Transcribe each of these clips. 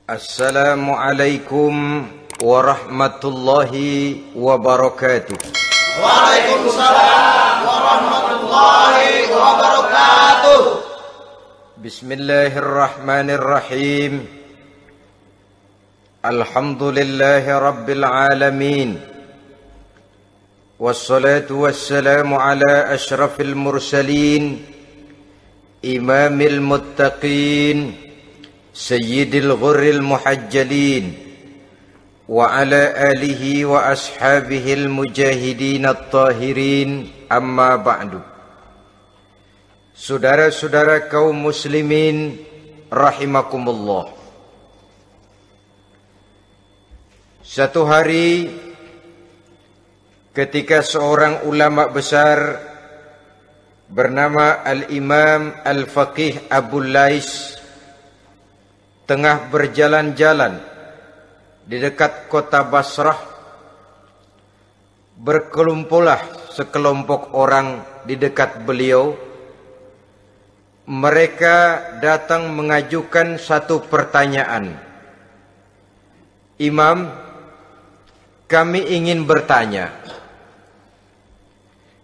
Assalamualaikum warahmatullahi wabarakatuh. Waalaikumsalam warahmatullahi wabarakatuh. Bismillahirrahmanirrahim. Alhamdulillahi rabbil alamin. Wassalatu wassalamu ala ashrafil mursalin, imamil muttaqin, sayyidil ghurril muhajjalin, wa ala alihi wa ashabihil mujahidin at-tahirin, amma ba'du. Saudara-saudara kaum muslimin rahimakumullah. Satu hari ketika seorang ulama besar bernama Al-Imam Al-Faqih Abu Lais tengah berjalan-jalan di dekat kota Basrah, berkelumpullah sekelompok orang di dekat beliau. Mereka datang mengajukan satu pertanyaan. Imam, kami ingin bertanya.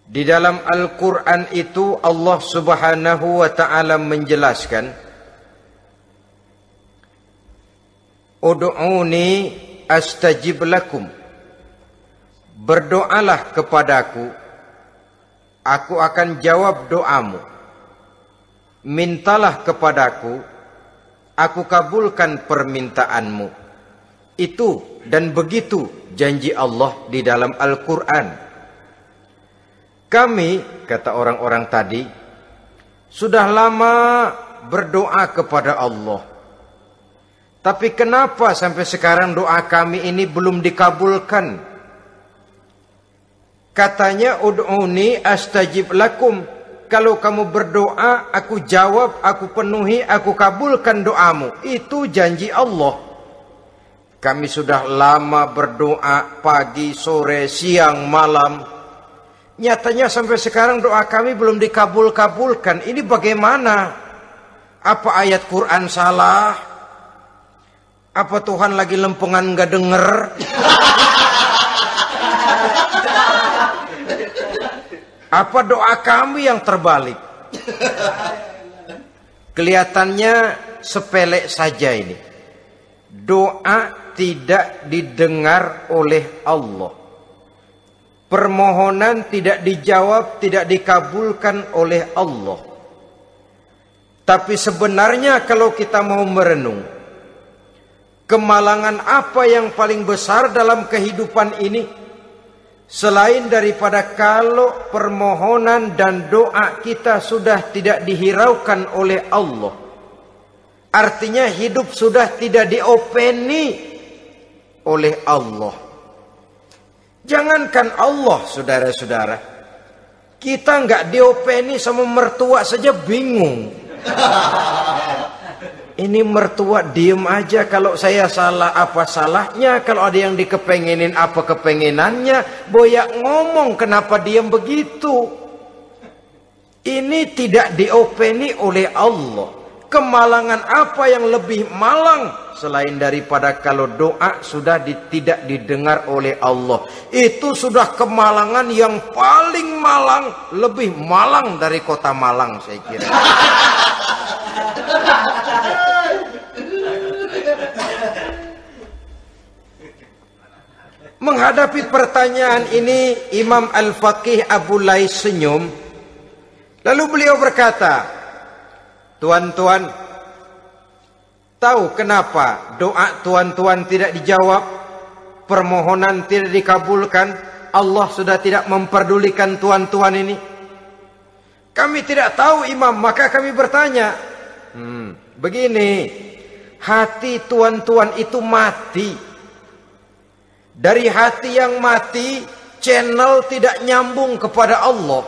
Di dalam Al-Quran itu Allah Subhanahu wa ta'ala menjelaskan, Ud'uni astajib lakum. Berdoalah kepadaku, aku akan jawab doamu. Mintalah kepadaku, aku kabulkan permintaanmu. Itu dan begitu janji Allah di dalam Al-Quran. Kami, kata orang-orang tadi, sudah lama berdoa kepada Allah. Tapi kenapa sampai sekarang doa kami ini belum dikabulkan? Katanya, Ud'uni astajib lakum. Kalau kamu berdoa, aku jawab, aku penuhi, aku kabulkan doamu. Itu janji Allah. Kami sudah lama berdoa pagi, sore, siang, malam. Nyatanya sampai sekarang doa kami belum dikabul-kabulkan. Ini bagaimana? Apa ayat Quran salah? Apa Tuhan lagi lempengan nggak denger? Apa doa kami yang terbalik? Kelihatannya sepele saja ini. Doa tidak didengar oleh Allah. Permohonan tidak dijawab, tidak dikabulkan oleh Allah. Tapi sebenarnya kalau kita mau merenung, kemalangan apa yang paling besar dalam kehidupan ini? Selain daripada kalau permohonan dan doa kita sudah tidak dihiraukan oleh Allah. Artinya hidup sudah tidak diopeni oleh Allah. Jangankan Allah, saudara-saudara, kita nggak diopeni sama mertua saja bingung. Ini mertua diem aja, kalau saya salah apa salahnya, kalau ada yang dikepengenin apa kepengenannya, boyak ngomong kenapa diem begitu. Ini tidak diopeni oleh Allah. Kemalangan apa yang lebih malang selain daripada kalau doa sudah tidak didengar oleh Allah. Itu sudah kemalangan yang paling malang, lebih malang dari kota Malang saya kira. Menghadapi pertanyaan ini, Imam Al-Faqih Abu Lais senyum. Lalu beliau berkata, tuan-tuan, tahu kenapa doa tuan-tuan tidak dijawab, permohonan tidak dikabulkan? Allah sudah tidak memperdulikan tuan-tuan ini. Kami tidak tahu, Imam, maka kami bertanya. Begini, hati tuan-tuan itu mati. Dari hati yang mati, channel tidak nyambung kepada Allah.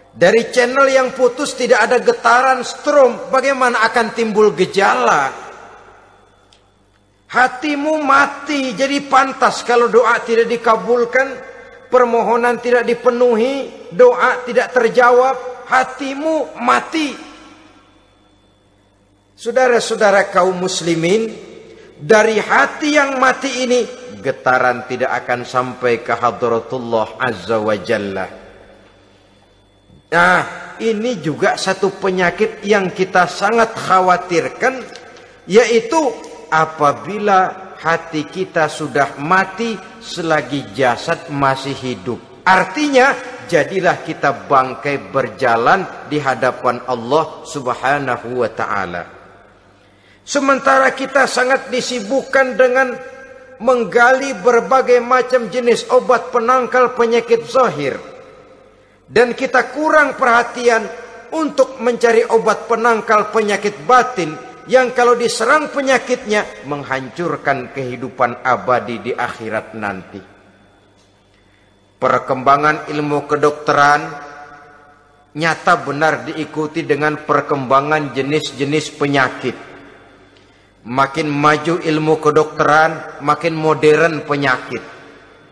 Dari channel yang putus tidak ada getaran strom, bagaimana akan timbul gejala? Hatimu mati, jadi pantas kalau doa tidak dikabulkan, permohonan tidak dipenuhi, doa tidak terjawab, hatimu mati. Saudara-saudara kaum muslimin, dari hati yang mati ini, getaran tidak akan sampai ke hadratullah azza wa jalla. Nah, ini juga satu penyakit yang kita sangat khawatirkan, yaitu apabila hati kita sudah mati selagi jasad masih hidup. Artinya, jadilah kita bangkai berjalan di hadapan Allah Subhanahu wa ta'ala. Sementara kita sangat disibukkan dengan menggali berbagai macam jenis obat penangkal penyakit zahir, dan kita kurang perhatian untuk mencari obat penangkal penyakit batin yang kalau diserang penyakitnya menghancurkan kehidupan abadi di akhirat nanti. Perkembangan ilmu kedokteran nyata benar diikuti dengan perkembangan jenis-jenis penyakit. Makin maju ilmu kedokteran, makin modern penyakit.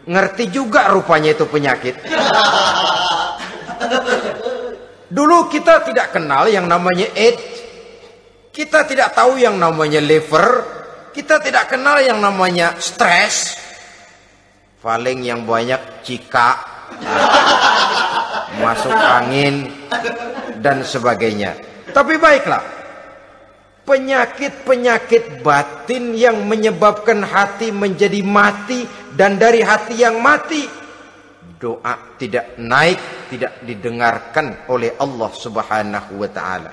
Ngerti juga rupanya itu penyakit. Dulu kita tidak kenal yang namanya AIDS. Kita tidak tahu yang namanya liver. Kita tidak kenal yang namanya stres. Paling yang banyak cika, masuk angin, dan sebagainya. Tapi baiklah, penyakit-penyakit batin yang menyebabkan hati menjadi mati, dan dari hati yang mati, doa tidak naik, tidak didengarkan oleh Allah Subhanahu wa ta'ala.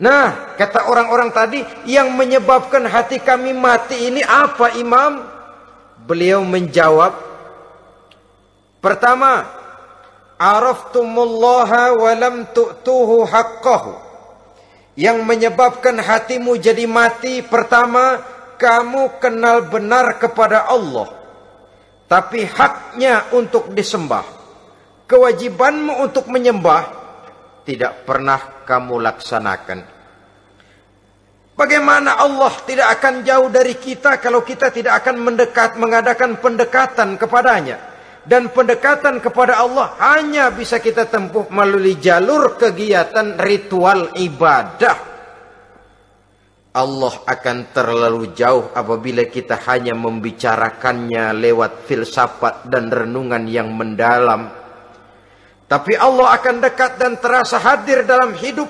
Nah, kata orang-orang tadi, yang menyebabkan hati kami mati ini apa, Imam? Beliau menjawab, pertama, araftumullaha wa lam tu'tuhu haqqahu. Yang menyebabkan hatimu jadi mati, pertama, kamu kenal benar kepada Allah, tapi haknya untuk disembah, kewajibanmu untuk menyembah, tidak pernah kamu laksanakan. Bagaimana Allah tidak akan jauh dari kita kalau kita tidak akan mengadakan pendekatan kepadanya. Dan pendekatan kepada Allah hanya bisa kita tempuh melalui jalur kegiatan ritual ibadah. Allah akan terlalu jauh apabila kita hanya membicarakannya lewat filsafat dan renungan yang mendalam. Tapi Allah akan dekat dan terasa hadir dalam hidup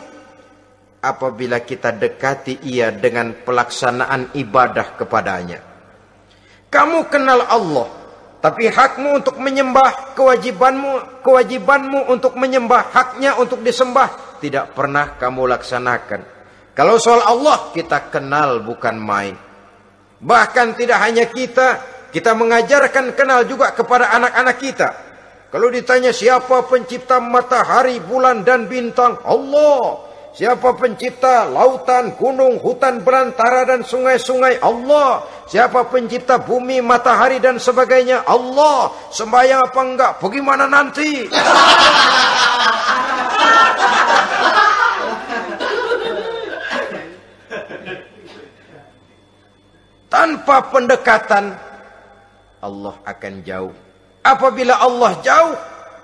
apabila kita dekati ia dengan pelaksanaan ibadah kepadanya. Kamu kenal Allah, tapi hakmu untuk menyembah, kewajibanmu untuk menyembah, haknya untuk disembah, tidak pernah kamu laksanakan. Kalau soal Allah, kita kenal bukan main. Bahkan tidak hanya kita mengajarkan kenal juga kepada anak-anak kita. Kalau ditanya siapa pencipta matahari, bulan dan bintang, Allah. Siapa pencipta lautan, gunung, hutan belantara dan sungai-sungai? Allah. Siapa pencipta bumi, matahari dan sebagainya? Allah. Sembahyang apa enggak? Bagaimana nanti? Tanpa pendekatan, Allah akan jauh. Apabila Allah jauh,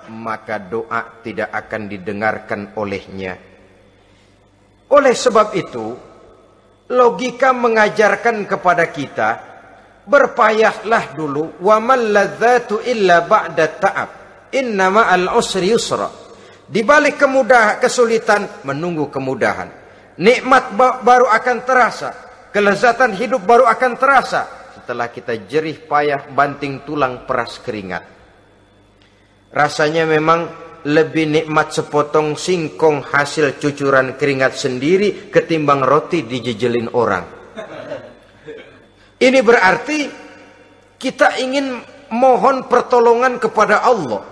maka doa tidak akan didengarkan olehnya. Oleh sebab itu, logika mengajarkan kepada kita, berpayahlah dulu, wa mal ladzatu illa ba'da ta'ab, inna ma'al usri yusra. Di balik kesulitan menunggu kemudahan. Nikmat baru akan terasa, kelezatan hidup baru akan terasa setelah kita jerih payah banting tulang peras keringat. Rasanya memang lebih nikmat sepotong singkong hasil cucuran keringat sendiri ketimbang roti dijejelin orang. Ini berarti kita ingin mohon pertolongan kepada Allah,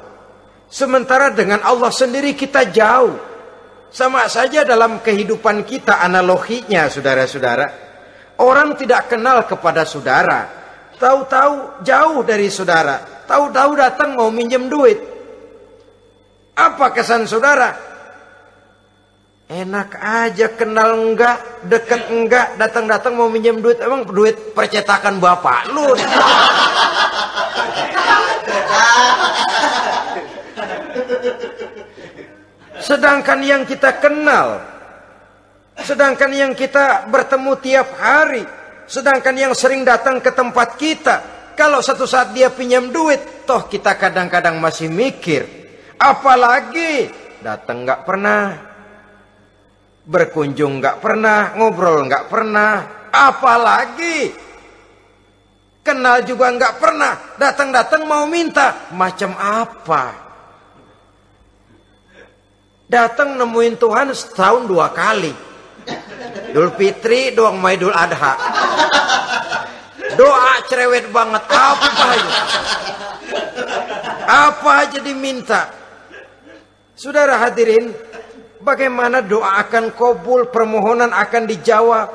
sementara dengan Allah sendiri kita jauh. Sama saja dalam kehidupan kita analoginya, saudara-saudara. Orang tidak kenal kepada saudara, tahu-tahu jauh dari saudara, tahu-tahu datang mau minjem duit. Apa kesan saudara? Enak aja, kenal enggak, dekat enggak, datang-datang mau minjem duit. Emang duit percetakan bapak lu? Sedangkan yang kita kenal, sedangkan yang kita bertemu tiap hari, Sedangkan yang sering datang ke tempat kita, kalau satu saat dia pinjam duit, toh kita kadang-kadang masih mikir. Apalagi datang nggak pernah, berkunjung nggak pernah, ngobrol nggak pernah. Apalagi kenal juga nggak pernah, datang-datang mau minta. Macam apa? Datang nemuin Tuhan setahun 2 kali. Idul Fitri doang sama Idul Adha. Doa cerewet banget. Apa aja diminta. Saudara hadirin, bagaimana doa akan kabul, permohonan akan dijawab?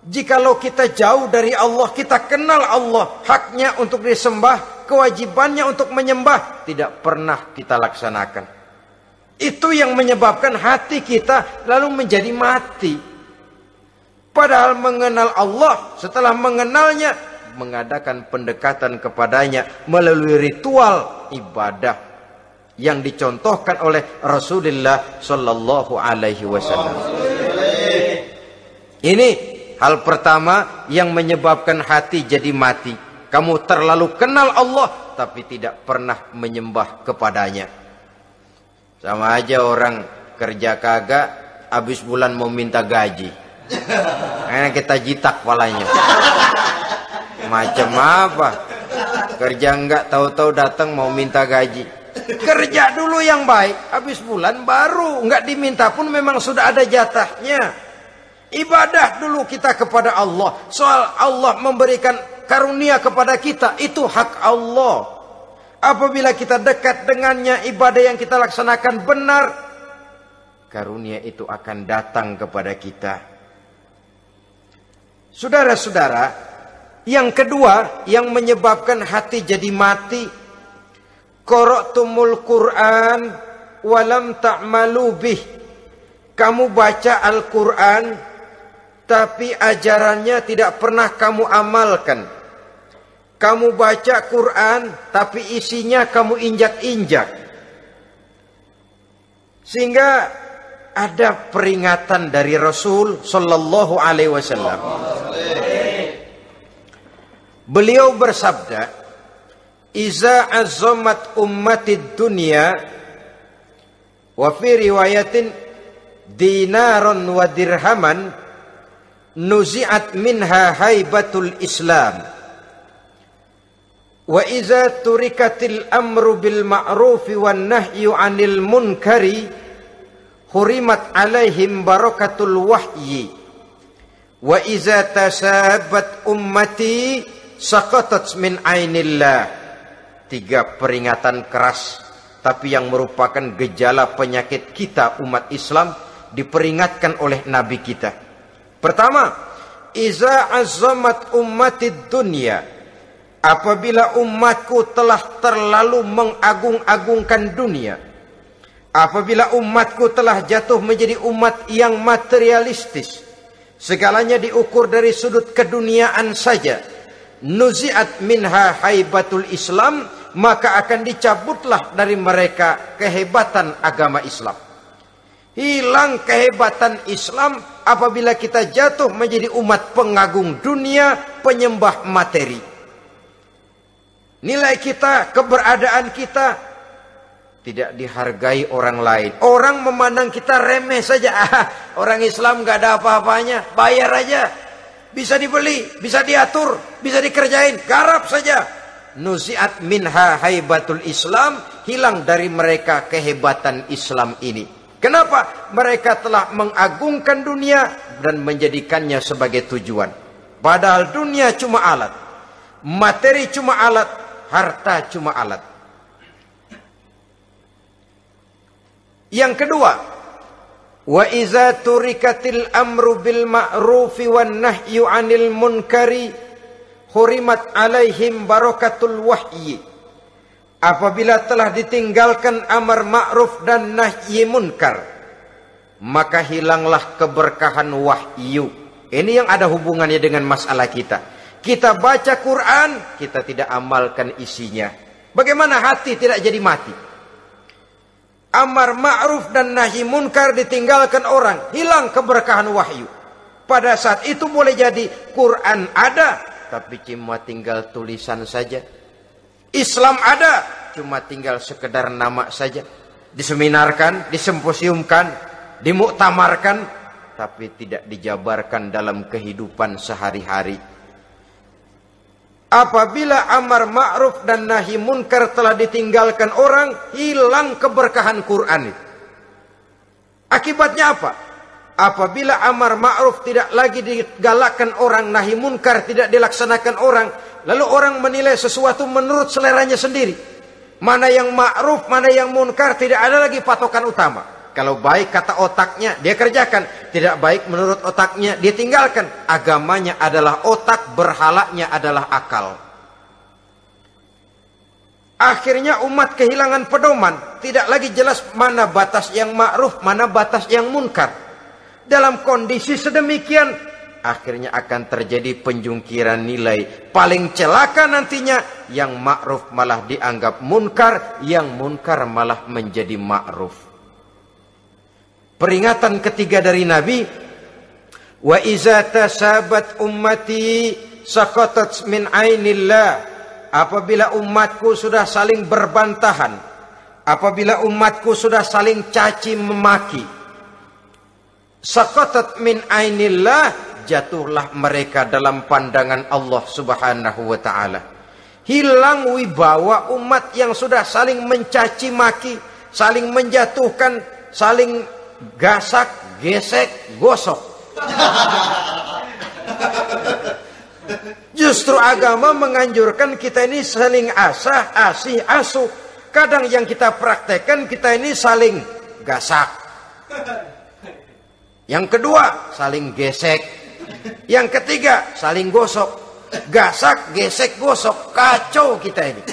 Jikalau kita jauh dari Allah, kita kenal Allah, haknya untuk disembah, kewajibannya untuk menyembah, tidak pernah kita laksanakan. Itu yang menyebabkan hati kita lalu menjadi mati. Padahal mengenal Allah, setelah mengenalnya, mengadakan pendekatan kepadanya melalui ritual ibadah yang dicontohkan oleh Rasulullah Sallallahu Alaihi Wasallam. Ini hal pertama yang menyebabkan hati jadi mati. Kamu terlalu kenal Allah tapi tidak pernah menyembah kepadanya. Sama aja orang kerja kagak, habis bulan mau minta gaji. Karena kita jitak palanya. Macam apa? Kerja enggak, tahu-tahu datang mau minta gaji. Kerja dulu yang baik, habis bulan baru enggak diminta pun memang sudah ada jatahnya. Ibadah dulu kita kepada Allah. Soal Allah memberikan karunia kepada kita, itu hak Allah. Apabila kita dekat dengannya, ibadah yang kita laksanakan benar, karunia itu akan datang kepada kita. Saudara-saudara, yang kedua yang menyebabkan hati jadi mati, qara'tumul Qur'an walam ta'malu bih. Kamu baca Al-Qur'an tapi ajarannya tidak pernah kamu amalkan. Kamu baca Quran tapi isinya kamu injak-injak. Sehingga ada peringatan dari Rasul Sallallahu Alaihi Wasallam. Beliau bersabda, "Iza azzamat ummatid dunya wa fi riwayatin dinaron wa dirhaman nuzi'at minha haibatul Islam. Wa iza turikatil amru bil ma'rufi wan nahyu 'anil munkari hurimat 'alaihim barakatul wahyi. Wa iza tasabat ummati saqatat min 'ainillah." 3 peringatan keras tapi yang merupakan gejala penyakit kita umat Islam diperingatkan oleh Nabi kita. Pertama, iza azzamat ummatid dunya. Apabila umatku telah terlalu mengagung-agungkan dunia, apabila umatku telah jatuh menjadi umat yang materialistis, segalanya diukur dari sudut keduniaan saja, nuzi'at minha haibatul Islam, maka akan dicabutlah dari mereka kehebatan agama Islam. Hilang kehebatan Islam apabila kita jatuh menjadi umat pengagung dunia, penyembah materi. Nilai kita, keberadaan kita tidak dihargai orang lain. Orang memandang kita remeh saja. Orang Islam gak ada apa-apanya, bayar aja. Bisa dibeli, bisa diatur, bisa dikerjain, garap saja. Nuzi'at minha haibatul Islam, hilang dari mereka kehebatan Islam ini. Kenapa? Mereka telah mengagungkan dunia dan menjadikannya sebagai tujuan. Padahal dunia cuma alat, materi cuma alat, harta cuma alat. Yang kedua, wa iza turikatil amru bil ma'rufi wan nahyu 'anil munkari hurimat 'alaihim barakatul wahyi. Apabila telah ditinggalkan amar ma'ruf dan nahi munkar, maka hilanglah keberkahan wahyu. Ini yang ada hubungannya dengan masalah kita. Kita baca Quran, kita tidak amalkan isinya. Bagaimana hati tidak jadi mati? Amar ma'ruf dan nahi munkar ditinggalkan orang, hilang keberkahan wahyu. Pada saat itu boleh jadi Quran ada, tapi cuma tinggal tulisan saja. Islam ada, cuma tinggal sekedar nama saja. Diseminarkan, disimposiumkan, dimuktamarkan, tapi tidak dijabarkan dalam kehidupan sehari-hari. Apabila amar ma'ruf dan nahi munkar telah ditinggalkan orang, hilang keberkahan Quran itu. Akibatnya apa? Apabila amar ma'ruf tidak lagi digalakkan orang, nahi munkar tidak dilaksanakan orang, lalu orang menilai sesuatu menurut seleranya sendiri. Mana yang ma'ruf, mana yang munkar, tidak ada lagi patokan utama. Kalau baik kata otaknya, dia kerjakan. Tidak baik menurut otaknya, dia tinggalkan. Agamanya adalah otak, berhalanya adalah akal. Akhirnya umat kehilangan pedoman. Tidak lagi jelas mana batas yang ma'ruf, mana batas yang munkar. Dalam kondisi sedemikian, akhirnya akan terjadi penjungkiran nilai. Paling celaka nantinya, yang ma'ruf malah dianggap munkar, yang munkar malah menjadi ma'ruf. Peringatan ketiga dari Nabi, wa iza tasabat ummati saqatat min ainillah. Apabila umatku sudah saling berbantahan, apabila umatku sudah saling caci memaki, saqatat min ainillah, jatuhlah mereka dalam pandangan Allah Subhanahu wa taala. Hilang wibawa umat yang sudah saling mencaci maki, saling menjatuhkan, saling gasak, gesek, gosok. Justru agama menganjurkan kita ini saling asah, asih, asuh. Kadang yang kita praktekkan, kita ini saling gasak. Yang kedua, saling gesek. Yang ketiga, saling gosok. Gasak, gesek, gosok. Kacau kita ini.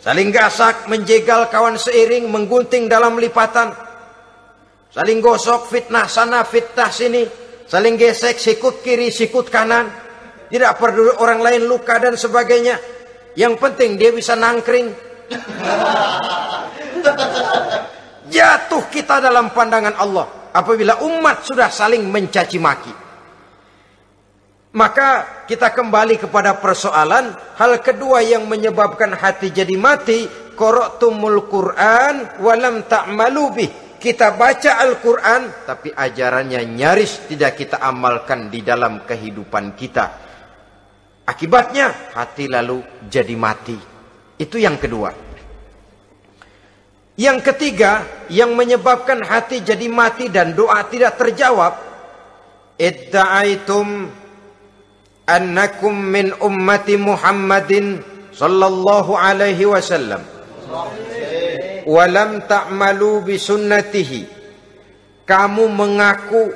Saling gasak, menjegal kawan seiring, menggunting dalam lipatan. Saling gosok, fitnah sana, fitnah sini. Saling gesek, sikut kiri, sikut kanan. Tidak peduli orang lain luka dan sebagainya. Yang penting dia bisa nangkring. Jatuh kita dalam pandangan Allah apabila umat sudah saling mencaci maki. Maka kita kembali kepada persoalan. Hal kedua yang menyebabkan hati jadi mati, qara'tumul Qur'an walam ta'malu bih. Kita baca Al-Quran, tapi ajarannya nyaris tidak kita amalkan di dalam kehidupan kita. Akibatnya, hati lalu jadi mati. Itu yang kedua. Yang ketiga, yang menyebabkan hati jadi mati dan doa tidak terjawab. Idda'aitum annakum min ummati Muhammadin sallallahu alaihi wasallam. Walam ta'malu bisunnatihi. Kamu mengaku,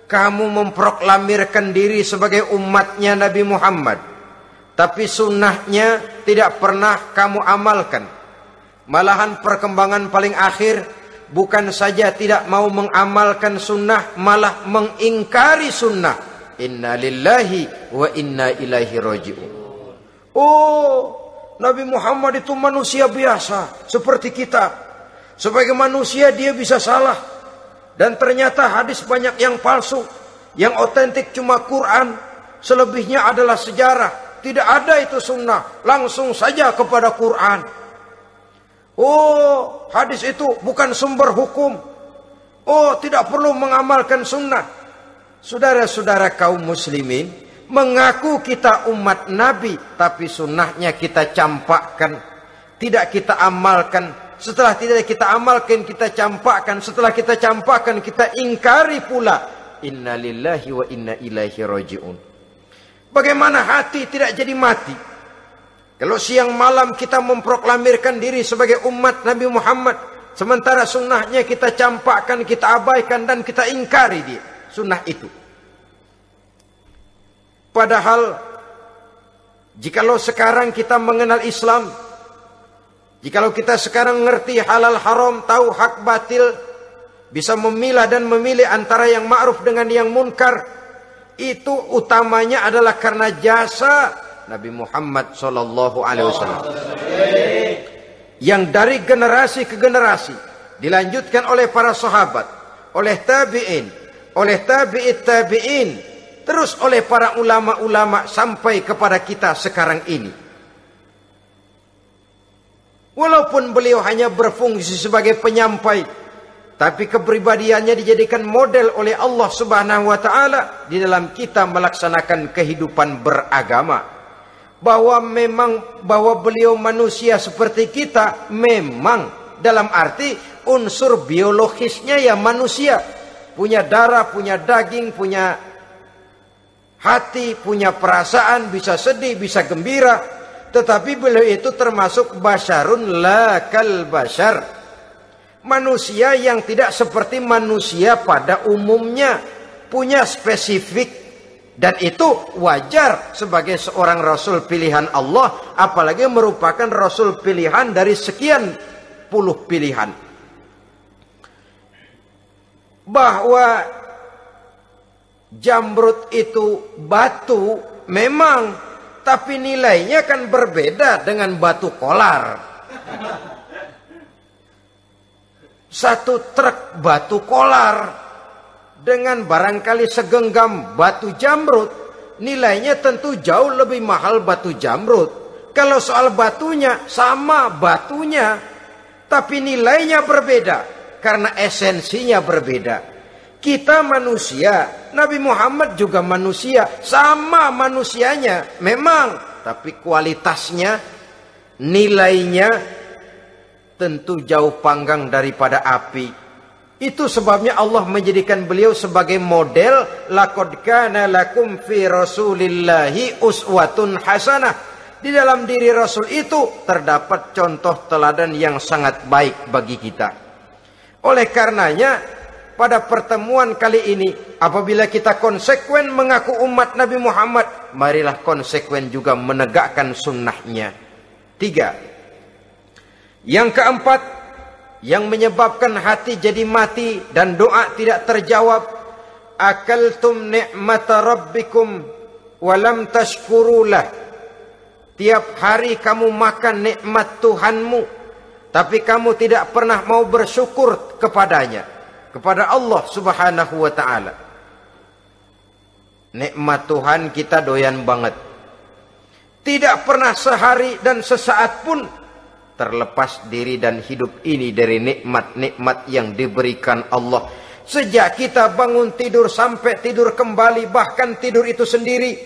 kamu memproklamirkan diri sebagai umatnya Nabi Muhammad, tapi sunnahnya tidak pernah kamu amalkan. Malahan perkembangan paling akhir, bukan saja tidak mau mengamalkan sunnah, malah mengingkari sunnah. Inna lillahi wa inna ilaihi raji'un. Oh, Nabi Muhammad itu manusia biasa seperti kita. Sebagai manusia dia bisa salah. Dan ternyata hadis banyak yang palsu. Yang otentik cuma Quran. Selebihnya adalah sejarah. Tidak ada itu sunnah. Langsung saja kepada Quran. Oh, hadis itu bukan sumber hukum. Oh, tidak perlu mengamalkan sunnah. Saudara-saudara kaum muslimin, mengaku kita umat Nabi, tapi sunnahnya kita campakkan, tidak kita amalkan. Setelah tidak kita amalkan, kita campakkan. Setelah kita campakkan, kita ingkari pula. Inna lillahi wa inna ilaihi raji'un. Bagaimana hati tidak jadi mati? Kalau siang malam kita memproklamirkan diri sebagai umat Nabi Muhammad, sementara sunnahnya kita campakkan, kita abaikan, dan kita ingkari dia, sunnah itu. Padahal, jikalau sekarang kita mengenal Islam, jikalau kita sekarang ngerti halal haram, tahu hak batil, bisa memilah dan memilih antara yang ma'ruf dengan yang munkar, itu utamanya adalah karena jasa Nabi Muhammad SAW, yang dari generasi ke generasi dilanjutkan oleh para sahabat, oleh tabi'in, oleh tabi'it tabi'in, terus oleh para ulama-ulama sampai kepada kita sekarang ini. Walaupun beliau hanya berfungsi sebagai penyampai, tapi kepribadiannya dijadikan model oleh Allah Subhanahu wa taala di dalam kita melaksanakan kehidupan beragama. Bahwa beliau manusia seperti kita, memang dalam arti unsur biologisnya ya manusia, punya darah, punya daging, punya hati, punya perasaan, bisa sedih, bisa gembira, tetapi beliau itu termasuk basyarun la kal basyar, manusia yang tidak seperti manusia pada umumnya, punya spesifik. Dan itu wajar sebagai seorang Rasul pilihan Allah, apalagi merupakan Rasul pilihan dari sekian puluh pilihan. Bahwa jamrud itu batu memang, tapi nilainya kan berbeda dengan batu kolar. Satu truk batu kolar dengan barangkali segenggam batu jamrud, nilainya tentu jauh lebih mahal batu jamrud. Kalau soal batunya, sama batunya, tapi nilainya berbeda karena esensinya berbeda. Kita manusia, Nabi Muhammad juga manusia, sama manusianya memang, tapi kualitasnya, nilainya tentu jauh panggang daripada api. Itu sebabnya Allah menjadikan beliau sebagai model. Laqad kana lakum fi rasulillahi uswatun hasanah. Di dalam diri Rasul itu terdapat contoh teladan yang sangat baik bagi kita. Oleh karenanya, pada pertemuan kali ini, apabila kita konsekuen mengaku umat Nabi Muhammad, marilah konsekuen juga menegakkan sunnahnya. 3. Yang keempat, yang menyebabkan hati jadi mati dan doa tidak terjawab, akaltum ni'mata rabbikum walam tashkurulah. Tiap hari kamu makan nikmat Tuhanmu, tapi kamu tidak pernah mau bersyukur kepadanya, kepada Allah Subhanahu wa ta'ala. Nikmat Tuhan kita doyan banget, tidak pernah sehari dan sesaat pun terlepas diri dan hidup ini dari nikmat-nikmat yang diberikan Allah. Sejak kita bangun tidur sampai tidur kembali, bahkan tidur itu sendiri,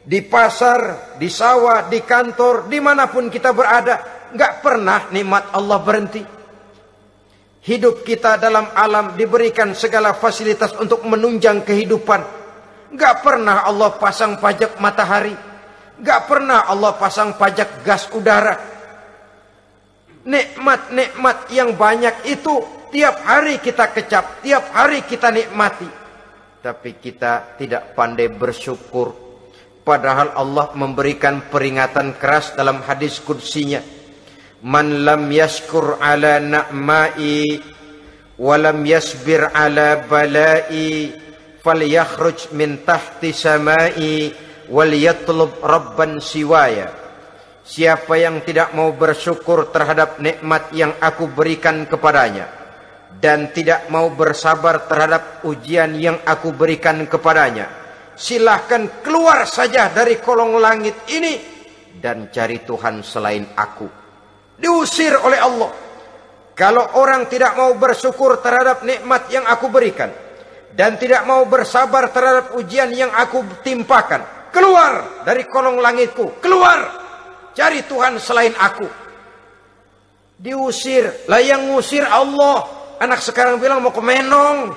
di pasar, di sawah, di kantor, dimanapun kita berada, nggak pernah nikmat Allah berhenti. Hidup kita dalam alam diberikan segala fasilitas untuk menunjang kehidupan. Nggak pernah Allah pasang pajak matahari, nggak pernah Allah pasang pajak gas udara. Nikmat-nikmat yang banyak itu tiap hari kita kecap, tiap hari kita nikmati. Tapi kita tidak pandai bersyukur. Padahal Allah memberikan peringatan keras dalam hadis qudsinya. Man lam yashkur ala na'mai wa lam yasbir ala balai falyakhruj min tahti samai wal yatlub rabban siwaya. Siapa yang tidak mau bersyukur terhadap nikmat yang aku berikan kepadanya dan tidak mau bersabar terhadap ujian yang aku berikan kepadanya, silahkan keluar saja dari kolong langit ini dan cari Tuhan selain aku. Diusir oleh Allah. Kalau orang tidak mau bersyukur terhadap nikmat yang aku berikan dan tidak mau bersabar terhadap ujian yang aku timpakan, keluar dari kolong langitku, keluar, cari Tuhan selain aku. Diusir. Lah yang ngusir Allah. Anak sekarang bilang mau ke Menong.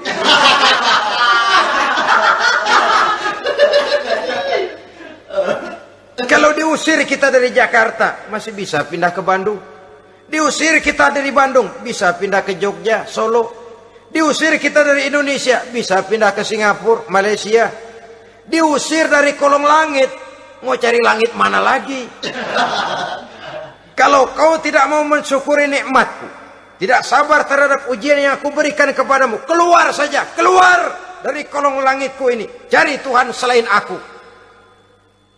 Kalau diusir kita dari Jakarta, masih bisa pindah ke Bandung. Diusir kita dari Bandung, bisa pindah ke Jogja, Solo. Diusir kita dari Indonesia, bisa pindah ke Singapura, Malaysia. Diusir dari kolong langit, mau cari langit mana lagi? Kalau kau tidak mau mensyukuri nikmatku, tidak sabar terhadap ujian yang aku berikan kepadamu, keluar saja, keluar dari kolong langitku ini, cari Tuhan selain aku.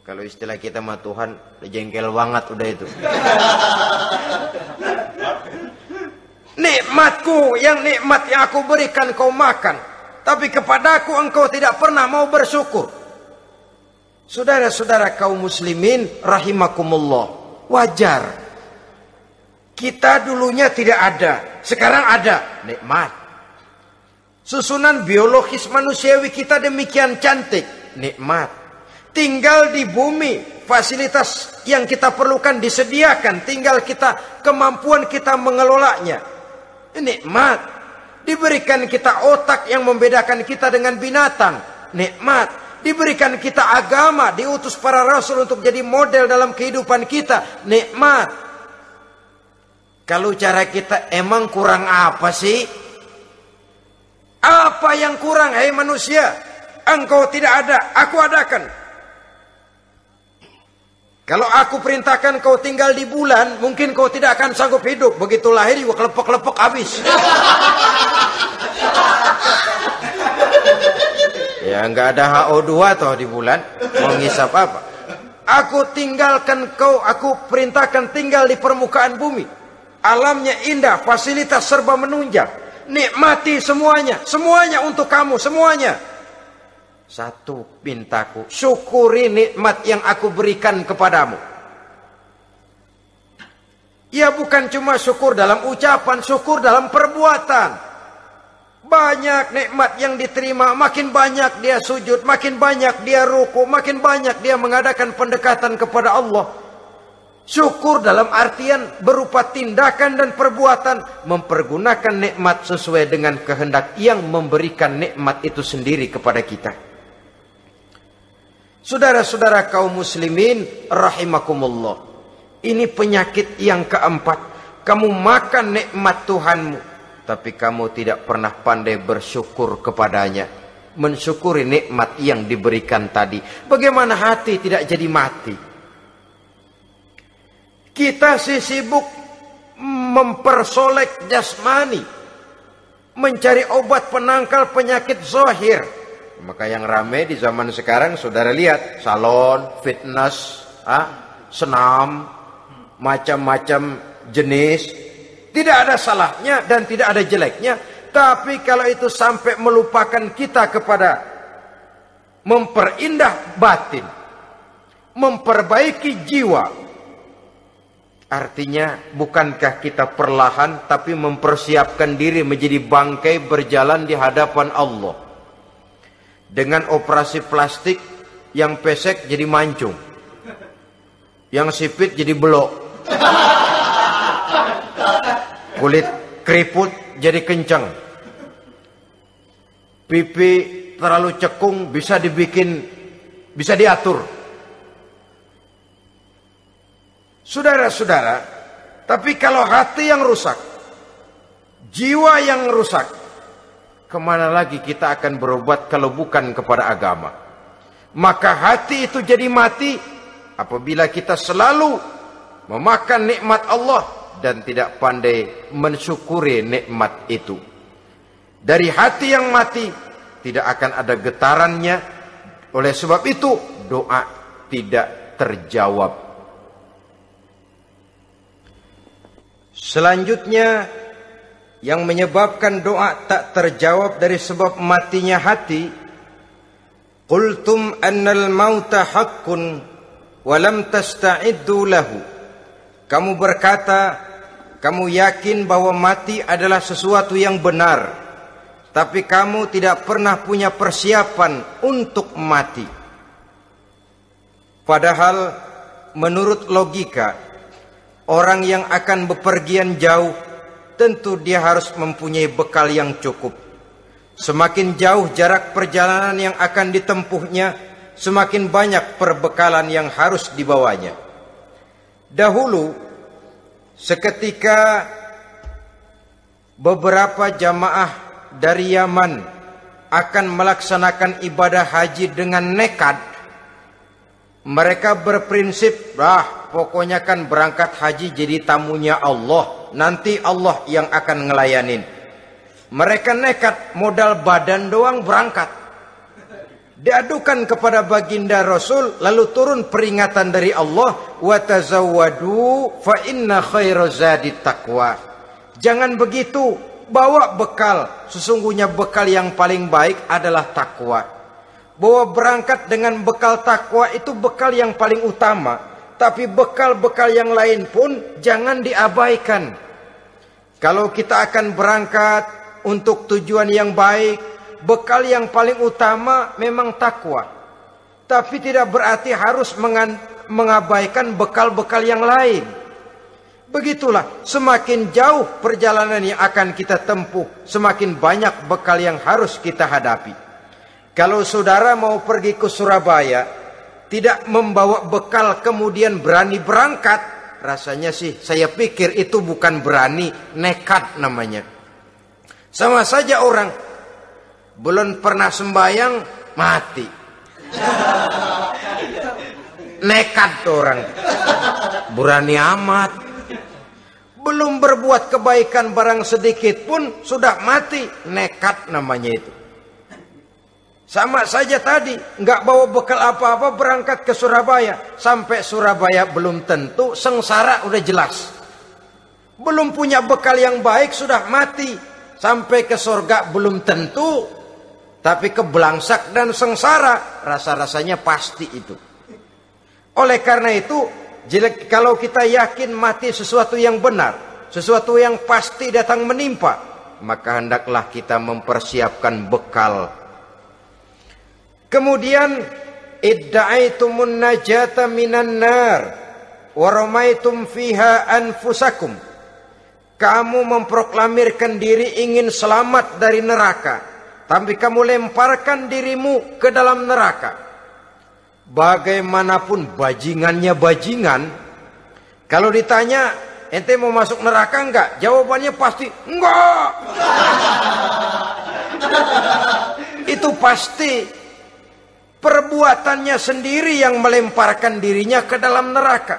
Kalau istilah kita mah Tuhan, jengkel banget udah itu. Nikmatku, yang nikmat yang aku berikan kau makan, tapi kepadaku engkau tidak pernah mau bersyukur. Saudara-saudara kaum muslimin rahimakumullah, wajar. Kita dulunya tidak ada, sekarang ada, nikmat. Susunan biologis manusiawi kita demikian cantik, nikmat. Tinggal di bumi, fasilitas yang kita perlukan disediakan, tinggal kemampuan kita mengelolanya. Nikmat. Diberikan kita otak yang membedakan kita dengan binatang, nikmat. Diberikan kita agama, diutus para rasul untuk jadi model dalam kehidupan kita, nikmat. Kalau cara kita emang kurang apa sih? Apa yang kurang, hai manusia? Engkau tidak ada, aku adakan. Kalau aku perintahkan kau tinggal di bulan, mungkin kau tidak akan sanggup hidup. Begitu lahir juga kelepek-kelepek habis. Ya nggak ada HO2 toh di bulan, mau ngisap apa? Aku tinggalkan kau, aku perintahkan tinggal di permukaan bumi. Alamnya indah, fasilitas serba menunjang. Nikmati semuanya, semuanya untuk kamu, semuanya. Satu pintaku, syukuri nikmat yang aku berikan kepadamu. Ya bukan cuma syukur dalam ucapan, syukur dalam perbuatan. Banyak nikmat yang diterima, makin banyak dia sujud, makin banyak dia ruku, makin banyak dia mengadakan pendekatan kepada Allah. Syukur dalam artian berupa tindakan dan perbuatan, mempergunakan nikmat sesuai dengan kehendak yang memberikan nikmat itu sendiri kepada kita. Saudara-saudara kaum muslimin rahimakumullah, ini penyakit yang keempat. Kamu makan nikmat Tuhanmu, tapi kamu tidak pernah pandai bersyukur kepadanya, mensyukuri nikmat yang diberikan tadi. Bagaimana hati tidak jadi mati? Kita sibuk mempersolek jasmani, mencari obat penangkal penyakit zahir. Maka yang ramai di zaman sekarang, saudara lihat, salon, fitness, senam, macam-macam jenis. Tidak ada salahnya dan tidak ada jeleknya. Tapi kalau itu sampai melupakan kita kepada memperindah batin, memperbaiki jiwa, artinya bukankah kita perlahan tapi mempersiapkan diri menjadi bangkai berjalan di hadapan Allah? Dengan operasi plastik, yang pesek jadi mancung, yang sipit jadi belok, kulit keriput jadi kencang, pipi terlalu cekung bisa diatur. Saudara-saudara, tapi kalau hati yang rusak, jiwa yang rusak, kemana lagi kita akan berobat kalau bukan kepada agama? Maka hati itu jadi mati apabila kita selalu memakan nikmat Allah dan tidak pandai mensyukuri nikmat itu. Dari hati yang mati tidak akan ada getarannya. Oleh sebab itu doa tidak terjawab. Selanjutnya, yang menyebabkan doa tak terjawab dari sebab matinya hati, qultum annal mauta haqqun wa lam tasta'iddu lahu. Kamu berkata, kamu yakin bahwa mati adalah sesuatu yang benar, tapi kamu tidak pernah punya persiapan untuk mati. Padahal menurut logika, orang yang akan bepergian jauh tentu dia harus mempunyai bekal yang cukup. Semakin jauh jarak perjalanan yang akan ditempuhnya, semakin banyak perbekalan yang harus dibawanya. Dahulu, seketika beberapa jamaah dari Yaman akan melaksanakan ibadah haji dengan nekat, mereka berprinsip, pokoknya kan berangkat haji jadi tamunya Allah, nanti Allah yang akan ngelayanin. Mereka nekat, modal badan doang berangkat. Diadukan kepada baginda Rasul, lalu turun peringatan dari Allah, wa tazawwadu fa inna khairaz zadi taqwa. Jangan begitu, bawa bekal. Sesungguhnya bekal yang paling baik adalah takwa. Bahwa berangkat dengan bekal takwa itu bekal yang paling utama. Tapi bekal-bekal yang lain pun jangan diabaikan. Kalau kita akan berangkat untuk tujuan yang baik, bekal yang paling utama memang takwa. Tapi tidak berarti harus mengabaikan bekal-bekal yang lain. Begitulah, semakin jauh perjalanan yang akan kita tempuh, semakin banyak bekal yang harus kita hadapi. Kalau saudara mau pergi ke Surabaya, tidak membawa bekal kemudian berani berangkat, rasanya sih saya pikir itu bukan berani, nekat namanya. Sama saja orang belum pernah sembahyang mati. Nekat tuh orang. Berani amat. Belum berbuat kebaikan barang sedikit pun sudah mati. Nekat namanya itu. Sama saja tadi, nggak bawa bekal apa-apa berangkat ke Surabaya. Sampai Surabaya belum tentu, sengsara udah jelas. Belum punya bekal yang baik sudah mati. Sampai ke surga belum tentu, tapi kebelangsak dan sengsara rasa-rasanya pasti itu. Oleh karena itu, kalau kita yakin mati sesuatu yang benar, sesuatu yang pasti datang menimpa, maka hendaklah kita mempersiapkan bekal. Kemudian, idda'aitumun najata minan nar wa ramaitum fiha anfusakum. Kamu memproklamirkan diri ingin selamat dari neraka, tapi kamu lemparkan dirimu ke dalam neraka. Bagaimanapun bajingannya bajingan, kalau ditanya, ente mau masuk neraka enggak? Jawabannya pasti enggak. Itu pasti perbuatannya sendiri yang melemparkan dirinya ke dalam neraka,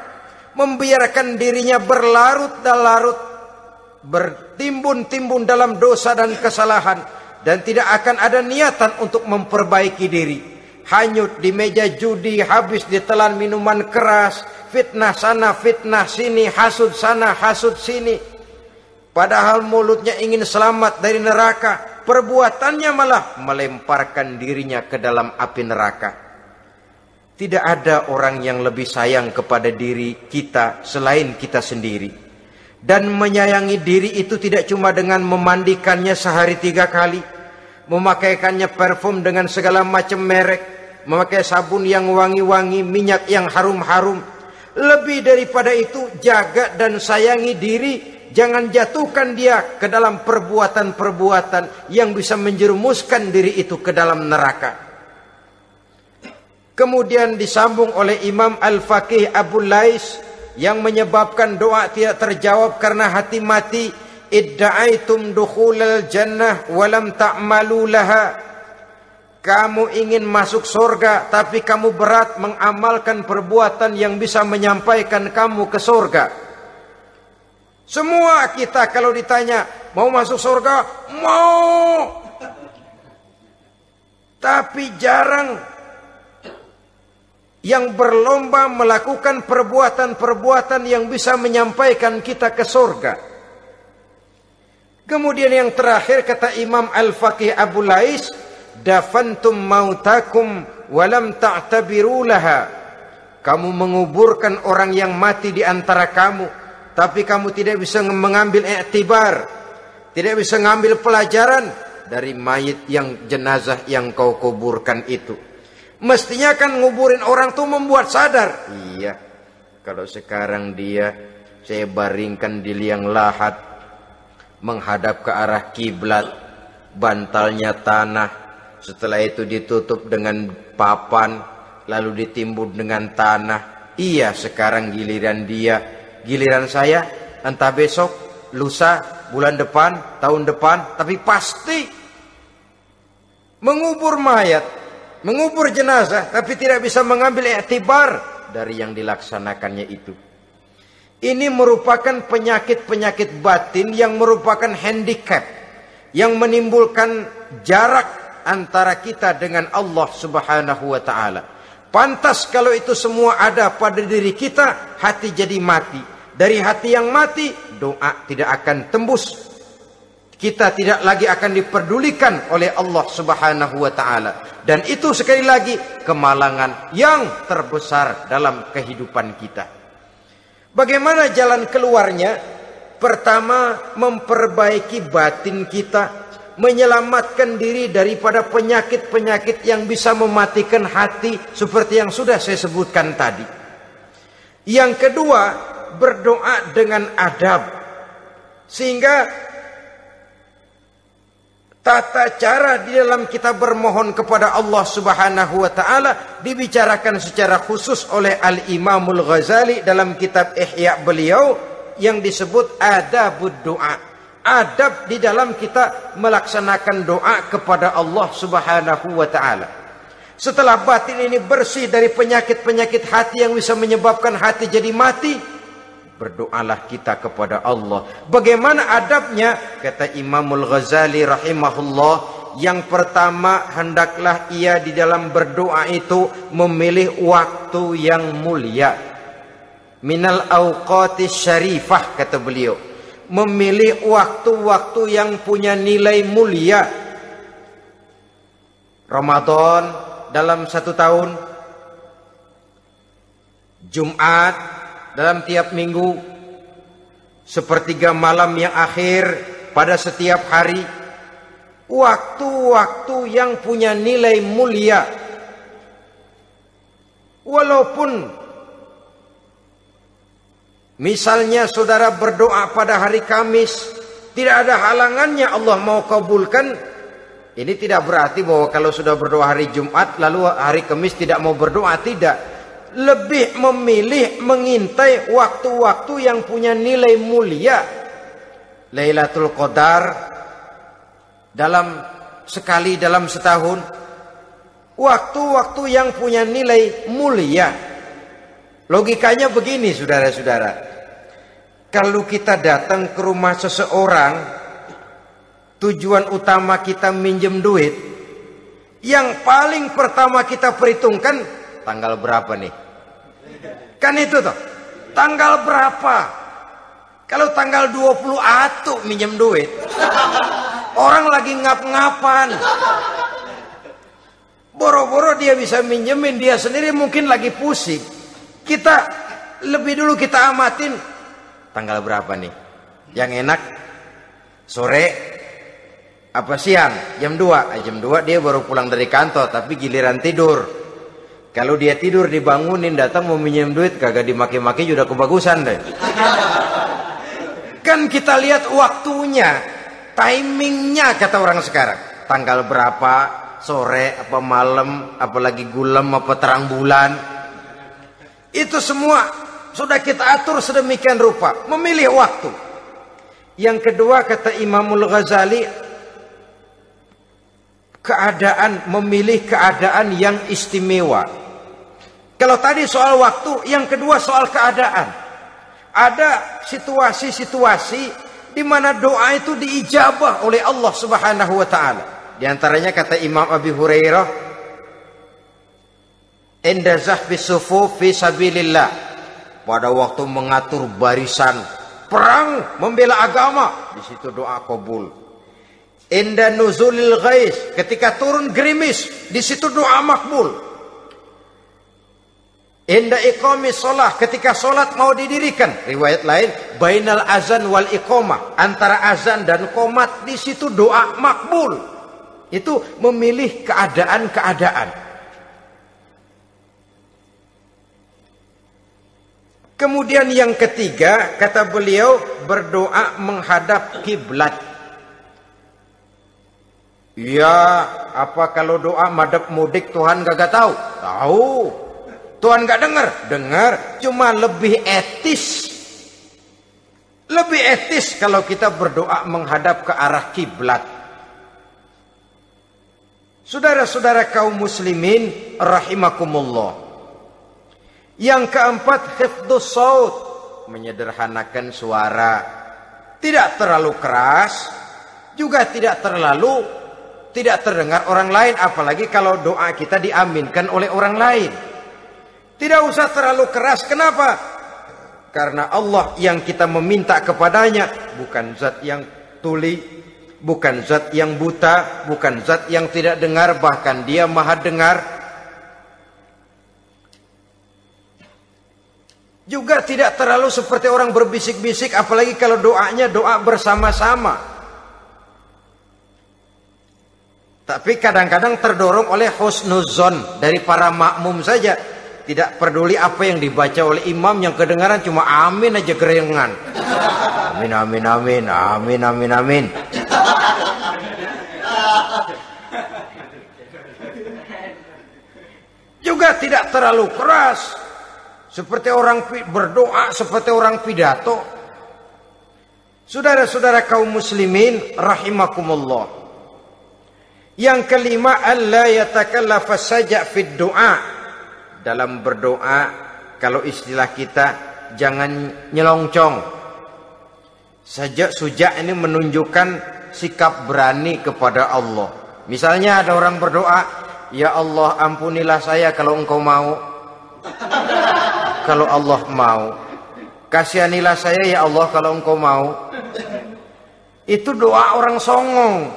membiarkan dirinya berlarut-larut, bertimbun-timbun dalam dosa dan kesalahan, dan tidak akan ada niatan untuk memperbaiki diri. Hanyut di meja judi, habis ditelan minuman keras, fitnah sana, fitnah sini, hasud sana, hasud sini. Padahal mulutnya ingin selamat dari neraka, perbuatannya malah melemparkan dirinya ke dalam api neraka. Tidak ada orang yang lebih sayang kepada diri kita selain kita sendiri. Dan menyayangi diri itu tidak cuma dengan memandikannya sehari 3 kali, memakaikannya parfum dengan segala macam merek, memakai sabun yang wangi-wangi, minyak yang harum-harum. Lebih daripada itu, jaga dan sayangi diri. Jangan jatuhkan dia ke dalam perbuatan-perbuatan yang bisa menjerumuskan diri itu ke dalam neraka. Kemudian disambung oleh Imam Al-Faqih Abu Lais, yang menyebabkan doa tidak terjawab karena hati mati. Idda'aitum dukhulal jannah walam ta'malu laha. Kamu ingin masuk surga, tapi kamu berat mengamalkan perbuatan yang bisa menyampaikan kamu ke surga. Semua kita kalau ditanya mau masuk surga, mau. Tapi jarang yang berlomba melakukan perbuatan-perbuatan yang bisa menyampaikan kita ke surga. Kemudian yang terakhir kata Imam Al-Faqih Abu Lais, dafantum mautakum walam ta'tabiru laha. Kamu menguburkan orang yang mati di antara kamu, tapi kamu tidak bisa mengambil iktibar, tidak bisa mengambil pelajaran dari mayit yang jenazah yang kau kuburkan itu. Mestinya kan nguburin orang tuh membuat sadar. Iya, kalau sekarang saya baringkan di liang lahat, menghadap ke arah kiblat, bantalnya tanah, setelah itu ditutup dengan papan, lalu ditimbun dengan tanah. Iya, sekarang giliran dia, giliran saya, entah besok, lusa, bulan depan, tahun depan, tapi pasti mengubur mayat, mengubur jenazah, tapi tidak bisa mengambil iktibar dari yang dilaksanakannya itu. Ini merupakan penyakit-penyakit batin yang merupakan handicap, yang menimbulkan jarak antara kita dengan Allah Subhanahu wa ta'ala. Pantas kalau itu semua ada pada diri kita, hati jadi mati. Dari hati yang mati, doa tidak akan tembus. kita tidak lagi akan diperdulikan oleh Allah Subhanahu wa taala. Dan itu sekali lagi kemalangan yang terbesar dalam kehidupan kita. Bagaimana jalan keluarnya? Pertama, memperbaiki batin kita, menyelamatkan diri daripada penyakit-penyakit yang bisa mematikan hati seperti yang sudah saya sebutkan tadi. Yang kedua, berdoa dengan adab. Sehingga tata cara di dalam kita bermohon kepada Allah Subhanahu wa taala dibicarakan secara khusus oleh Al-Imamul Ghazali dalam kitab Ihya beliau yang disebut adabud doa. Adab di dalam kita melaksanakan doa kepada Allah Subhanahu wa taala. Setelah batin ini bersih dari penyakit-penyakit hati yang bisa menyebabkan hati jadi mati, berdoalah kita kepada Allah. Bagaimana adabnya? Kata Imamul Ghazali rahimahullah, yang pertama hendaklah ia di dalam berdoa itu memilih waktu yang mulia. Minal awqatis syarifah, kata beliau. Memilih waktu-waktu yang punya nilai mulia. Ramadan dalam 1 tahun, Jumat dalam tiap minggu, sepertiga malam yang akhir pada setiap hari. Waktu-waktu yang punya nilai mulia. Walaupun misalnya saudara berdoa pada hari Kamis, tidak ada halangannya Allah mau kabulkan. Ini tidak berarti bahwa kalau sudah berdoa hari Jumat lalu hari Kamis tidak mau berdoa, tidak. Lebih memilih mengintai waktu-waktu yang punya nilai mulia. Lailatul Qadar sekali dalam setahun. Waktu-waktu yang punya nilai mulia. Logikanya begini, saudara-saudara. Kalau kita datang ke rumah seseorang, tujuan utama kita minjem duit, yang paling pertama kita perhitungkan tanggal berapa nih? Kan itu toh, tanggal berapa? Kalau tanggal 20 atuh minjem duit, orang lagi ngap-ngapan, boro-boro dia bisa minjemin, dia sendiri mungkin lagi pusing. Kita lebih dulu kita amatin tanggal berapa nih? Yang enak sore apa siang? Jam 2. Jam 2 dia baru pulang dari kantor, tapi giliran tidur. Kalau dia tidur dibangunin, datang mau minjem duit, kagak dimaki-maki sudah kebagusan deh. Kan kita lihat waktunya, timingnya kata orang sekarang. Tanggal berapa, sore apa malam, apalagi gulam apa terang bulan. Itu semua sudah kita atur sedemikian rupa, memilih waktu. Yang kedua kata Imamul Ghazali, memilih keadaan yang istimewa. Kalau tadi soal waktu, yang kedua soal keadaan. Ada situasi-situasi di mana doa itu diijabah oleh Allah Subhanahu wa taala. Di antaranya kata Imam Abi Hurairah, "Inda zahfis sufuf fi sabilillah." Pada waktu mengatur barisan perang membela agama, di situ doa kabul. Inda nuzulil ghais, ketika turun gerimis, di situ doa makbul. Inda iqamis shalah, ketika salat mau didirikan, riwayat lain bainal azan wal iqamah, antara azan dan qomat, di situ doa makbul. Itu memilih keadaan-keadaan. Kemudian yang ketiga kata beliau, berdoa menghadap kiblat. Ya, apa kalau doa madhab mudik Tuhan gak tahu? Tahu. Tuhan gak dengar? Dengar. Cuma lebih etis. Lebih etis kalau kita berdoa menghadap ke arah kiblat. Saudara-saudara kaum muslimin rahimakumullah. Yang keempat, hifdzus saut, menyederhanakan suara. Tidak terlalu keras, juga tidak terdengar orang lain, apalagi kalau doa kita diaminkan oleh orang lain. Tidak usah terlalu keras. Kenapa? Karena Allah yang kita meminta kepadanya bukan zat yang tuli, bukan zat yang buta, bukan zat yang tidak dengar, bahkan dia maha dengar. Juga tidak terlalu seperti orang berbisik-bisik, apalagi kalau doanya doa bersama-sama. Tapi kadang-kadang terdorong oleh husnuzon dari para makmum saja. Tidak peduli apa yang dibaca oleh imam, yang kedengaran cuma amin aja gerengan. Amin, amin, amin, amin, amin, amin. Juga tidak terlalu keras, seperti orang berdoa, seperti orang pidato. Saudara-saudara kaum muslimin rahimakumullah. Yang kelima, alla yatakallafa saja fid doa. Dalam berdoa, kalau istilah kita, jangan nyelongcong. Suja ini menunjukkan sikap berani kepada Allah. Misalnya ada orang berdoa, ya Allah ampunilah saya kalau engkau mau. Kalau Allah mau. Kasihanilah saya ya Allah kalau engkau mau. Itu doa orang songong.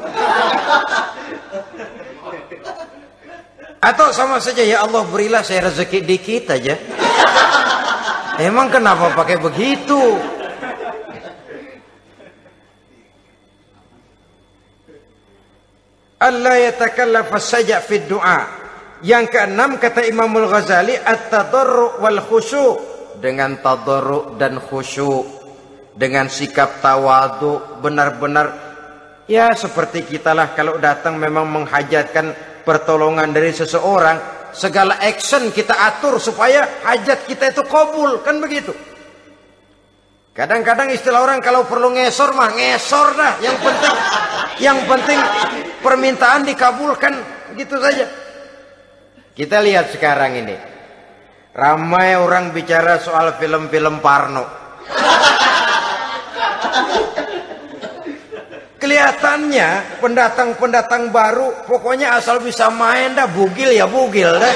Atau sama saja, ya Allah berilah saya rezeki dikit aja. Emang kenapa pakai begitu? Allah yatakallafa saja fid du'a. Yang keenam kata Imamul Ghazali, at-tadarru' wal khusyu'. Dengan tadarru' dan khusyu', dengan sikap tawadu, benar-benar ya seperti kita lah kalau datang memang menghajatkan pertolongan dari seseorang, segala action kita atur supaya hajat kita itu kabul, kan begitu. Kadang-kadang istilah orang kalau perlu ngesor mah ngesor dah, yang penting permintaan dikabulkan, gitu saja. Kita lihat sekarang ini, ramai orang bicara soal film-film Parno. Kelihatannya pendatang-pendatang baru, pokoknya asal bisa main dah, bugil ya bugil dah.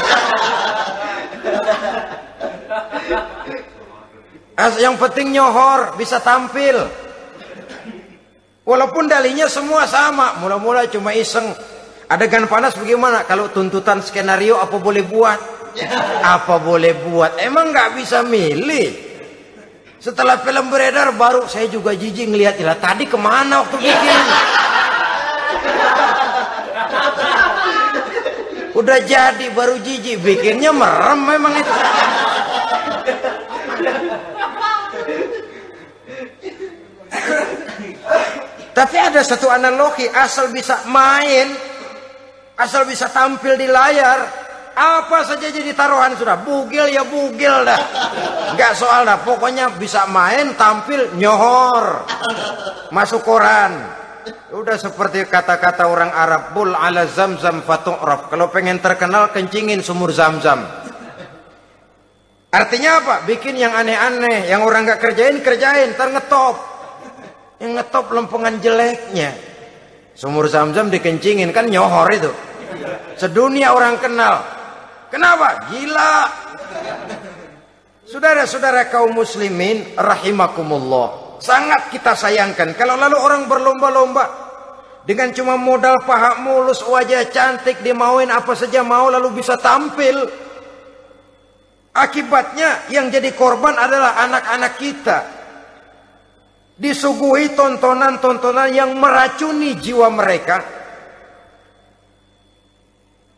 Yang penting nyohor, bisa tampil. Walaupun dalihnya semua sama, mula-mula cuma iseng. Adegan panas bagaimana? Kalau tuntutan skenario apa boleh buat? Apa boleh buat? Emang nggak bisa milih. Setelah film beredar baru saya juga jijik ngelihat, ilah tadi kemana waktu bikin. Udah jadi baru jijik, bikinnya merem memang itu. Tapi ada satu analogi, asal bisa main, asal bisa tampil di layar, apa saja jadi taruhan sudah. Bugil ya bugil dah, nggak soal dah, pokoknya bisa main, tampil, nyohor, masuk koran. Udah seperti kata-kata orang Arab, bul ala zamzam fatu'raf. Kalau pengen terkenal kencingin sumur Zamzam. Artinya apa? Bikin yang aneh-aneh, yang orang nggak kerjain, ntar ngetop. Yang ngetop lempengan jeleknya. Sumur Zamzam dikencingin, kan nyohor itu. Sedunia orang kenal. Kenapa? Gila. Saudara-saudara kaum muslimin rahimakumullah, sangat kita sayangkan kalau lalu orang berlomba-lomba dengan cuma modal paha mulus, wajah cantik, dimauin apa saja mau, lalu bisa tampil. Akibatnya yang jadi korban adalah anak-anak kita, disuguhi tontonan-tontonan yang meracuni jiwa mereka.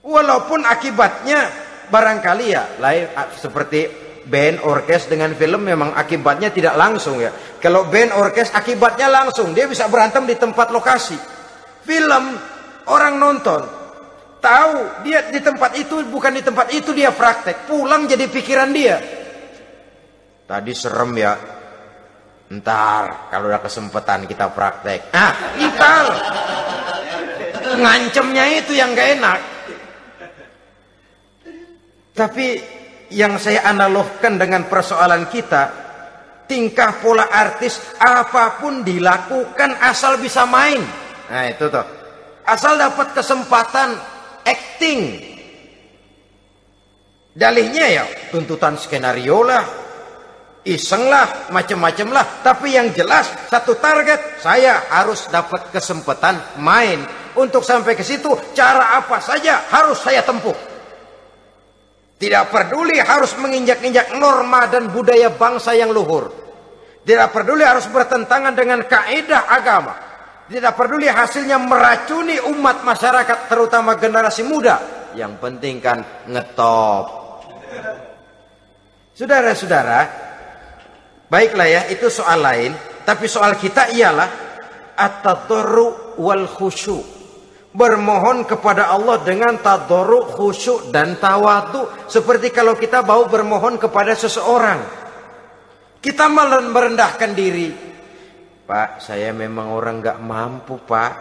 Walaupun akibatnya barangkali ya lain, seperti band orkes dengan film memang akibatnya tidak langsung ya. Kalau band orkes akibatnya langsung, dia bisa berantem di tempat lokasi. Film orang nonton tahu dia di tempat itu, bukan di tempat itu dia praktek, pulang jadi pikiran dia. Tadi serem ya, ntar kalau udah kesempatan kita praktek. Ntar ngancemnya itu yang gak enak. Tapi yang saya analogkan dengan persoalan kita, tingkah pola artis apapun dilakukan asal bisa main. Nah itu tuh, asal dapat kesempatan acting. Dalihnya ya tuntutan skenario lah, iseng lah, macam-macam lah. Tapi yang jelas satu target, saya harus dapat kesempatan main. Untuk sampai ke situ, cara apa saja harus saya tempuh. Tidak peduli harus menginjak-injak norma dan budaya bangsa yang luhur. Tidak peduli harus bertentangan dengan kaidah agama. Tidak peduli hasilnya meracuni umat masyarakat, terutama generasi muda. Yang penting kan ngetop. Saudara-saudara, baiklah ya, itu soal lain. Tapi soal kita ialah at-tadarru wal khusyu'. Bermohon kepada Allah dengan tadarru, khusyuk dan tawadhu. Seperti kalau kita mau bermohon kepada seseorang, kita merendahkan diri. Pak, saya memang orang gak mampu, Pak.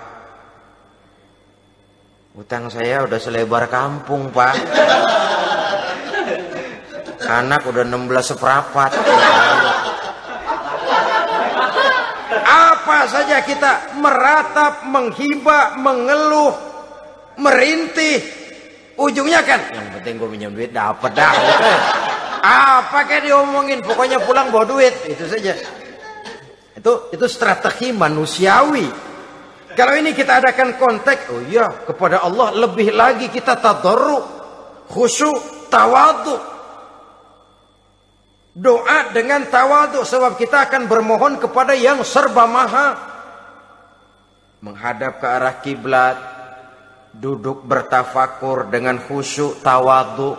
Utang saya udah selebar kampung, Pak. Anak udah 16 seperempat. Apa saja kita meratap, menghibah, mengeluh, merintih, ujungnya kan yang penting gue minjem duit dapat dah gitu. Apa kayak diomongin, pokoknya pulang bawa duit, itu saja. Itu strategi manusiawi. Kalau ini kita adakan konteks, oh iya, kepada Allah lebih lagi kita tadarru, khusyuk, tawadhu. Doa dengan tawadhu, sebab kita akan bermohon kepada yang serba maha. Menghadap ke arah kiblat, duduk bertafakur dengan khusyuk, tawadhu.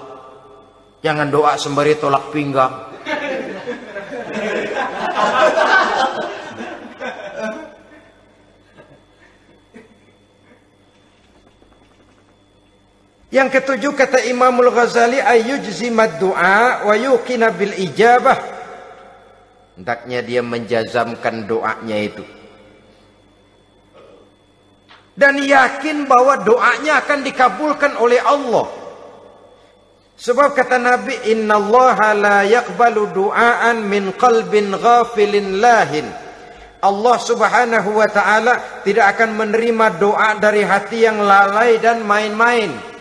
Jangan doa sembari tolak pinggang. Yang ketujuh, kata Imamul Ghazali, ayyujzimad du'a wa yuqina bil ijabah. Hendaknya dia menjazamkan doanya itu dan yakin bahwa doanya akan dikabulkan oleh Allah. Sebab kata Nabi, innallaha la yaqbalu du'aan min qalbin ghafilin lahin. Allah subhanahu wa ta'ala tidak akan menerima doa dari hati yang lalai dan main-main.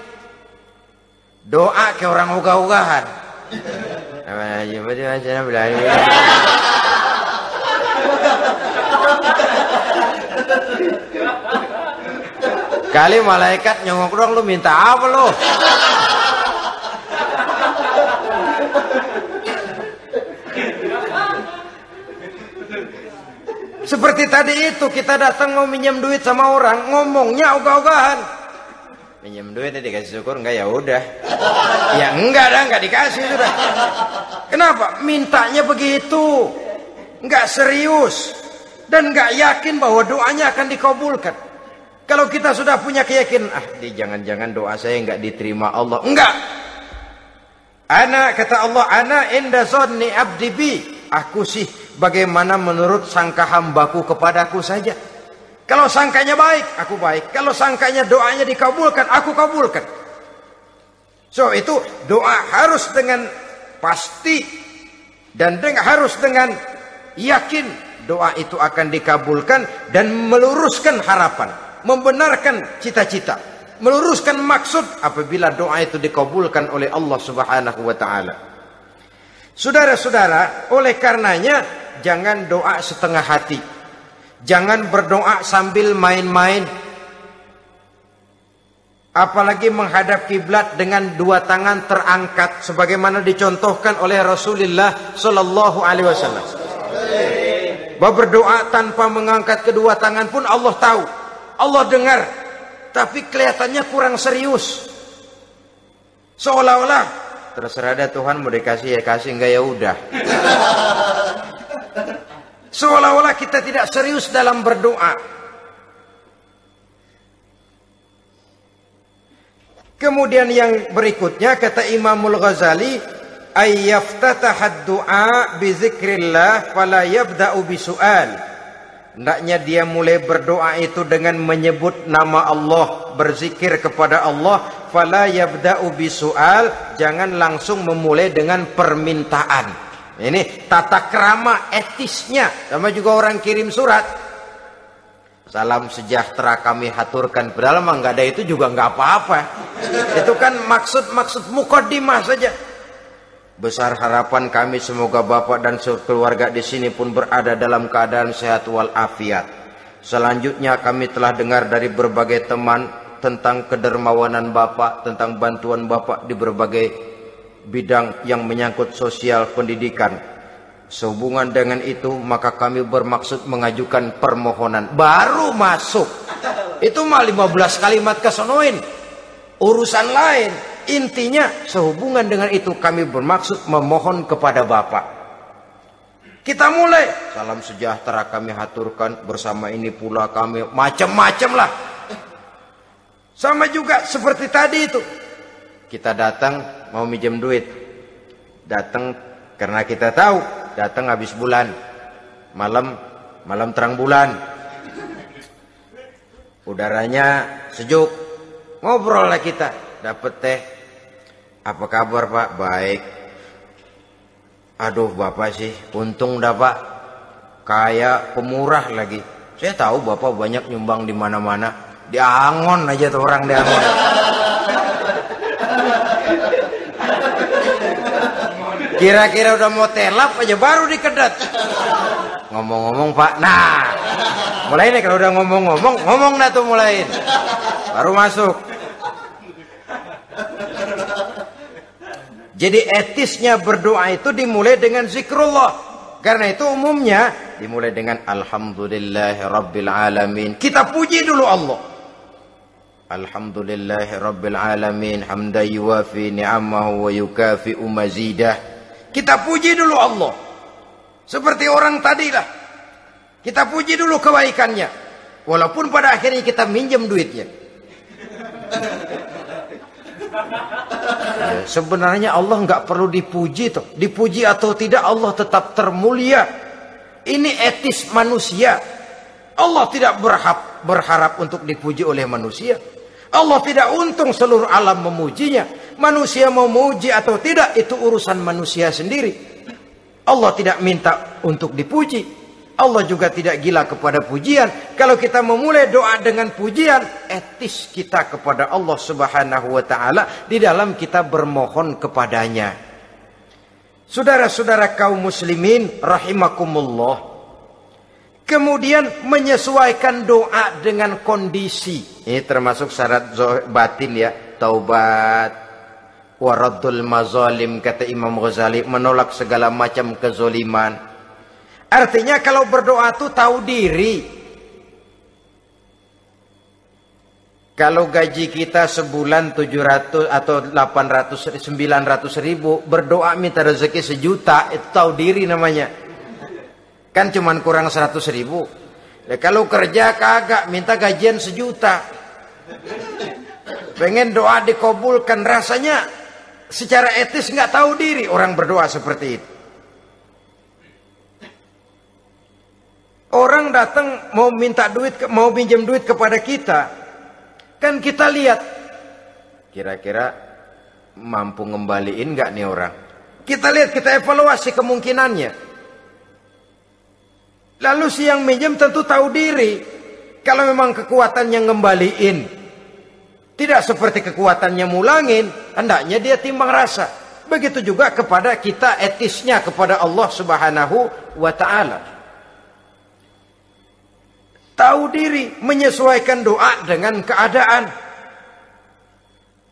Doa ke orang ugah-ugahan. Kali malaikat nyongok dong, lu minta apa lu? Seperti tadi itu, kita datang mau minjem duit sama orang, ngomongnya ogah-ogahan. Minjem duitnya dikasih syukur, enggak ya udah. Ya enggak dah, enggak dikasih sudah. Kenapa? Mintanya begitu. Enggak serius dan enggak yakin bahwa doanya akan dikabulkan. Kalau kita sudah punya keyakinan, jangan-jangan doa saya enggak diterima Allah. Enggak. Ana, kata Allah, ana inda zanni abdi bi. Aku sih bagaimana menurut sangka hambaku kepadaku saja. Kalau sangkanya baik, aku baik. Kalau sangkanya doanya dikabulkan, aku kabulkan. So itu doa harus dengan pasti dan harus dengan yakin doa itu akan dikabulkan dan meluruskan harapan, membenarkan cita-cita, meluruskan maksud apabila doa itu dikabulkan oleh Allah Subhanahu wa taala. Saudara-saudara, oleh karenanya jangan doa setengah hati. Jangan berdoa sambil main-main. Apalagi menghadap kiblat dengan dua tangan terangkat sebagaimana dicontohkan oleh Rasulullah sallallahu alaihi wasallam. Bahwa berdoa tanpa mengangkat kedua tangan pun Allah tahu. Allah dengar, tapi kelihatannya kurang serius. Seolah-olah terserah dah Tuhan, mau dikasih ya kasih, enggak ya udah. Seolah-olah kita tidak serius dalam berdoa. Kemudian yang berikutnya kata Imamul Ghazali, ayyaftatahad du'a bi zikrillah fala yabda'u bisu'al. Hendaknya dia mulai berdoa itu dengan menyebut nama Allah, berzikir kepada Allah, fala yabda'u bisu'al, jangan langsung memulai dengan permintaan. Ini tata krama etisnya. Sama juga orang kirim surat, salam sejahtera kami haturkan, padahal mah nggak ada itu juga nggak apa-apa. Itu kan maksud mukaddimah saja. Besar harapan kami semoga Bapak dan keluarga di sini pun berada dalam keadaan sehat walafiat. Selanjutnya kami telah dengar dari berbagai teman tentang kedermawanan Bapak, tentang bantuan Bapak di berbagai bidang yang menyangkut sosial pendidikan. Sehubungan dengan itu maka kami bermaksud mengajukan permohonan. Baru masuk itu mah 15 kalimat kesonoin, urusan lain. Intinya sehubungan dengan itu kami bermaksud memohon kepada Bapak. Kita mulai. Salam sejahtera kami haturkan, bersama ini pula kami macam-macam lah. Sama juga seperti tadi itu. Kita datang mau minjem duit. Datang karena kita tahu datang habis bulan. Malam terang bulan. Udaranya sejuk. Ngobrol lah kita. Dapat teh. Apa kabar Pak? Baik. Aduh Bapak sih, untung dah Pak. Kayak pemurah lagi. Saya tahu Bapak banyak nyumbang di mana-mana. Di Angon aja tuh orang di Angon. Kira-kira udah mau telap aja baru dikedat. Ngomong-ngomong Pak, nah mulai nih kalau udah ngomong dah tuh mulain. Baru masuk. Jadi etisnya berdoa itu dimulai dengan zikrullah. Karena itu umumnya dimulai dengan Alhamdulillahi Rabbil Alamin. Kita puji dulu Allah. Alhamdulillahi Rabbil Alamin. Hamda yuwafi ni'amahu wa yukafi'u mazidah. Kita puji dulu Allah. Seperti orang tadilah. Kita puji dulu kebaikannya. Walaupun pada akhirnya kita minjem duitnya. Ya, sebenarnya Allah nggak perlu dipuji toh. Dipuji atau tidak Allah tetap termulia. Ini etis manusia. Allah tidak berharap untuk dipuji oleh manusia. Allah tidak untung seluruh alam memujinya. Manusia mau memuji atau tidak itu urusan manusia sendiri. Allah tidak minta untuk dipuji. Allah juga tidak gila kepada pujian. Kalau kita memulai doa dengan pujian, etis kita kepada Allah Subhanahu wa taala di dalam kita bermohon kepadanya. Saudara-saudara kaum muslimin rahimakumullah. Kemudian menyesuaikan doa dengan kondisi. Ini termasuk syarat batin ya, taubat, waraddul mazalim kata Imam Ghazali, menolak segala macam kezoliman. Artinya kalau berdoa itu tahu diri. Kalau gaji kita sebulan 700 atau 800 900 ribu, berdoa minta rezeki 1 juta, itu tahu diri namanya. Kan cuman kurang 100 ribu. Ya, kalau kerja kagak minta gajian 1 juta. Pengen doa dikabulkan, rasanya secara etis nggak tahu diri orang berdoa seperti itu. Orang datang mau minta duit, mau pinjam duit kepada kita, kan kita lihat kira-kira mampu ngembaliin nggak nih orang. Kita lihat, kita evaluasi kemungkinannya. Lalu si yang minjem tentu tahu diri. Kalau memang kekuatannya ngembaliin, tidak seperti kekuatannya mulangin, hendaknya dia timbang rasa. Begitu juga kepada kita etisnya kepada Allah Subhanahu wa ta'ala. Tahu diri, menyesuaikan doa dengan keadaan.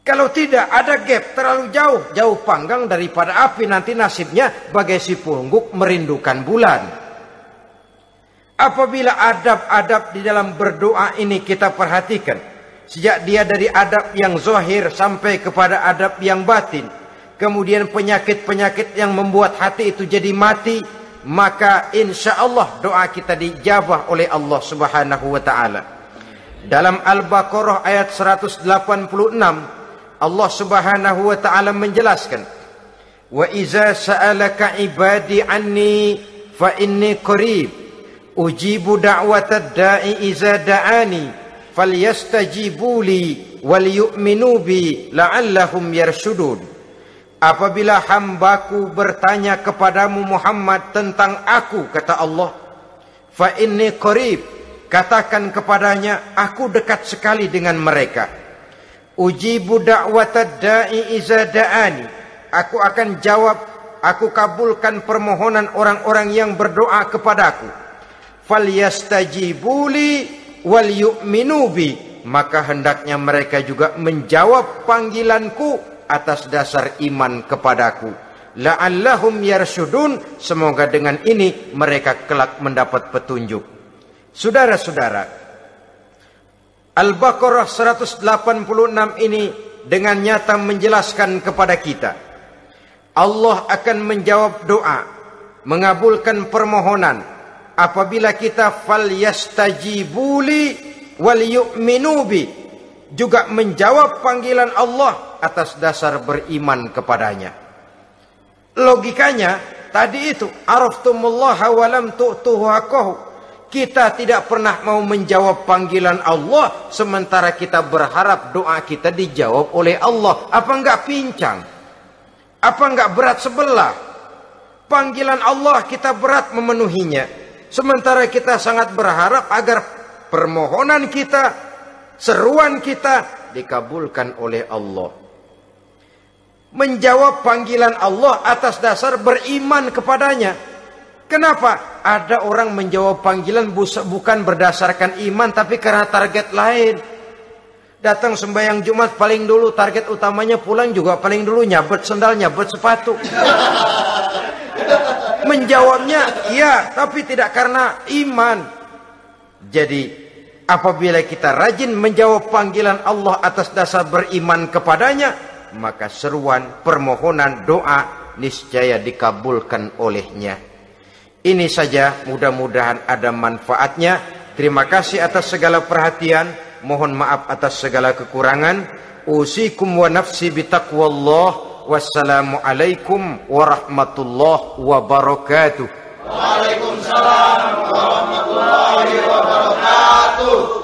Kalau tidak ada gap terlalu jauh panggang daripada api, nanti nasibnya bagai si pungguk merindukan bulan. Apabila adab-adab di dalam berdoa ini kita perhatikan, sejak dia dari adab yang zahir sampai kepada adab yang batin, kemudian penyakit-penyakit yang membuat hati itu jadi mati, maka insya Allah doa kita dijabah oleh Allah Subhanahu wa ta'ala. Dalam Al-Baqarah ayat 186 Allah Subhanahu wa ta'ala menjelaskan, wa iza sa'alaka ibadi anni fa inni qarib ujibu da'watad da'i iza da'ani falyastajibu li wal yu'minu bi la'allahum yarshudun. Apabila hambaku bertanya kepadamu Muhammad tentang aku, kata Allah, fa inni qarib, katakan kepadanya aku dekat sekali dengan mereka. Ujibu da'watad da'i iza da'ani, aku akan jawab aku kabulkan permohonan orang-orang yang berdoa kepadaku. Falyastajibuli wal yu'minu bi, maka hendaknya mereka juga menjawab panggilanku atas dasar iman kepadaku. La'allahum yarsyudun, semoga dengan ini mereka kelak mendapat petunjuk. Saudara-saudara, Al-Baqarah 186 ini dengan nyata menjelaskan kepada kita, Allah akan menjawab doa, mengabulkan permohonan apabila kita falyastajibuli wal yu'minu bi, juga menjawab panggilan Allah atas dasar beriman kepadanya. Logikanya tadi itu, araftumullaha wa lam tu'tuhu haqqahu. Kita tidak pernah mau menjawab panggilan Allah sementara kita berharap doa kita dijawab oleh Allah. Apa enggak pincang? Apa enggak berat sebelah? Panggilan Allah kita berat memenuhinya, sementara kita sangat berharap agar permohonan kita, seruan kita dikabulkan oleh Allah. Menjawab panggilan Allah atas dasar beriman kepadanya. Kenapa? Ada orang menjawab panggilan bukan berdasarkan iman, tapi karena target lain. Datang sembahyang Jumat paling dulu, target utamanya pulang juga paling dulu nyabet sendal, nyabet sepatu. Menjawabnya iya, tapi tidak karena iman. Jadi apabila kita rajin menjawab panggilan Allah atas dasar beriman kepadanya, maka seruan, permohonan, doa niscaya dikabulkan olehnya. Ini saja, mudah-mudahan ada manfaatnya. Terima kasih atas segala perhatian. Mohon maaf atas segala kekurangan. Usikum wa nafsi bitaqwallah. Wassalamualaikum warahmatullahi wabarakatuh. Waalaikumsalam warahmatullahi wabarakatuh.